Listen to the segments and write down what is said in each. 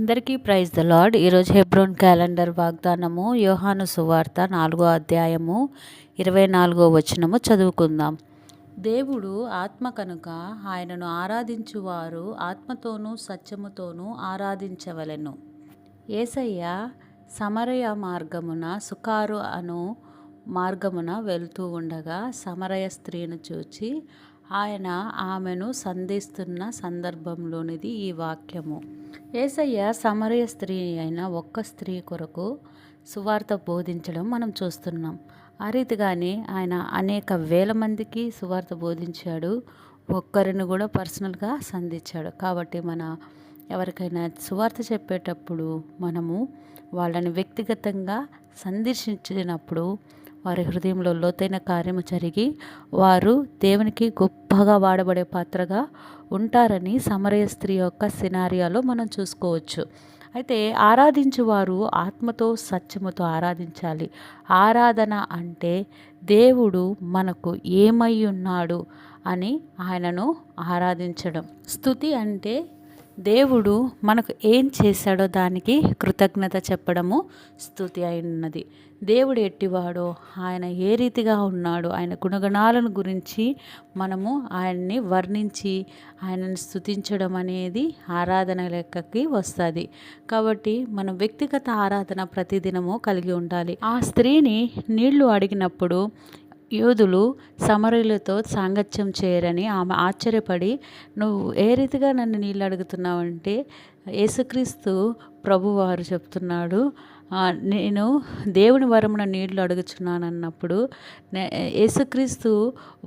అందరికీ praise the lord. ఈరోజు Hebron calendar వాగ్దానము యోహాను సువార్త 4వ అధ్యాయము 24వ వచనము చదువుకుందాం. దేవుడు ఆత్మ కనుక ఆయనను ఆరాధించువారు ఆత్మతోనూ సత్యముతోనూ ఆరాధించవలెను. యేసయ్య సమరయ మార్గమున సుకారు అను మార్గమున వెళ్తూ ఉండగా సమరయ స్త్రీని చూచి ఆయన ఆమెను సంధిస్తున్న సందర్భంలోనిది ఈ వాక్యము. యేసయ్య సమరయ స్త్రీ అయిన ఒక్క స్త్రీ కొరకు సువార్త బోధించడం మనం చూస్తున్నాం. ఆ రీతిగానే ఆయన అనేక వేల మందికి సువార్త బోధించాడు. ఒక్కరిని కూడా పర్సనల్గా సంధించాడు. కాబట్టి ఎవరికైనా సువార్త చెప్పేటప్పుడు మనము వాళ్ళని వ్యక్తిగతంగా సందర్శించినప్పుడు వారి హృదయంలో లోతైన కార్యము జరిగి వారు దేవునికి గొప్పగా వాడబడే పాత్రగా ఉంటారని సమరయ స్త్రీ యొక్క సినారియాలో మనం చూసుకోవచ్చు. అయితే ఆరాధించువారు ఆత్మతో సత్యముతో ఆరాధించాలి. ఆరాధన అంటే దేవుడు మనకు ఏమై ఉన్నాడు అని ఆయనను ఆరాధించడం. స్తుతి అంటే దేవుడు మనకు ఏం చేశాడో దానికి కృతజ్ఞత చెప్పడము స్తుతి అయినది. దేవుడు ఎట్టివాడో, ఆయన ఏ రీతిగా ఉన్నాడో, ఆయన గుణగణాలను గురించి మనము ఆయన్ని వర్ణించి ఆయనను స్తుతించడం అనేది ఆరాధన లెక్కకి వస్తుంది. కాబట్టి మనం వ్యక్తిగత ఆరాధన ప్రతిదినము కలిగి ఉండాలి. ఆ స్త్రీని నీళ్లు అడిగినప్పుడు యూదులు సమరయులతో సాంగత్యం చేయరని ఆమె ఆశ్చర్యపడి, నువ్వు ఏ రీతిగా నన్ను నీళ్ళు అడుగుతున్నావంటే యేసుక్రీస్తు ప్రభువారు చెప్తున్నాడు, నేను దేవుని వరమున నీళ్లు అడుగుచున్నాను అన్నప్పుడు, యేసుక్రీస్తు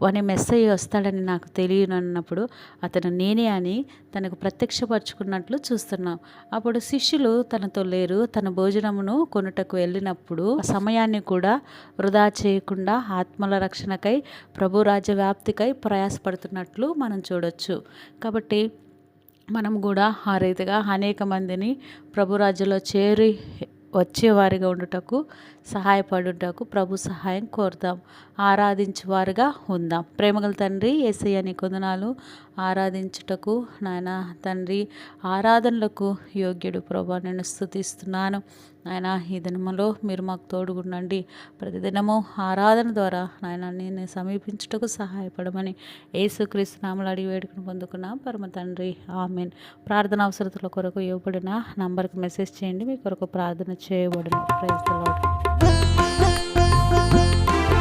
అనే మెస్సయ్య వస్తాడని నాకు తెలియను అన్నప్పుడు అతను నేనే అని తనకు ప్రత్యక్షపరచుకున్నట్లు చూస్తున్నాం. అప్పుడు శిష్యులు తనతో లేరు. తన భోజనమును కొనుటకు వెళ్ళినప్పుడు సమయాన్ని కూడా వృధా చేయకుండా ఆత్మల రక్షణకై ప్రభు రాజ్య వ్యాప్తికై ప్రయాసపడుతున్నట్లు మనం చూడొచ్చు. కాబట్టి మనం కూడా ఆ రీతిగా అనేక మందిని ప్రభు రాజ్యంలో చేరి వచ్చేవారిగా ఉండుటకు సహాయపడుటకు ప్రభు సహాయం కోరుదాం. ఆరాధించువారుగా ఉందాం. ప్రేమగల తండ్రి యేసయ్య నీ కొందనాలు. ఆరాధించుటకు నాయన తండ్రి ఆరాధనలకు యోగ్యుడు ప్రభా, నేను స్తుతిస్తున్నాను. నాయన ఈ దినములో మీరు మాకు తోడుగుండండి. ప్రతిదినము ఆరాధన ద్వారా నాయన నేను సమీపించుటకు సహాయపడమని యేసుక్రీస్తు నామములో అడిగి వేడుకను పొందుకున్నాం పరమ తండ్రి, ఆమేన్. ప్రార్థన అవసరతల కొరకు ఇవ్వబడిన నంబర్కి మెసేజ్ చేయండి. మీ కొరకు ప్రార్థన చేయబడును. Praise the lord.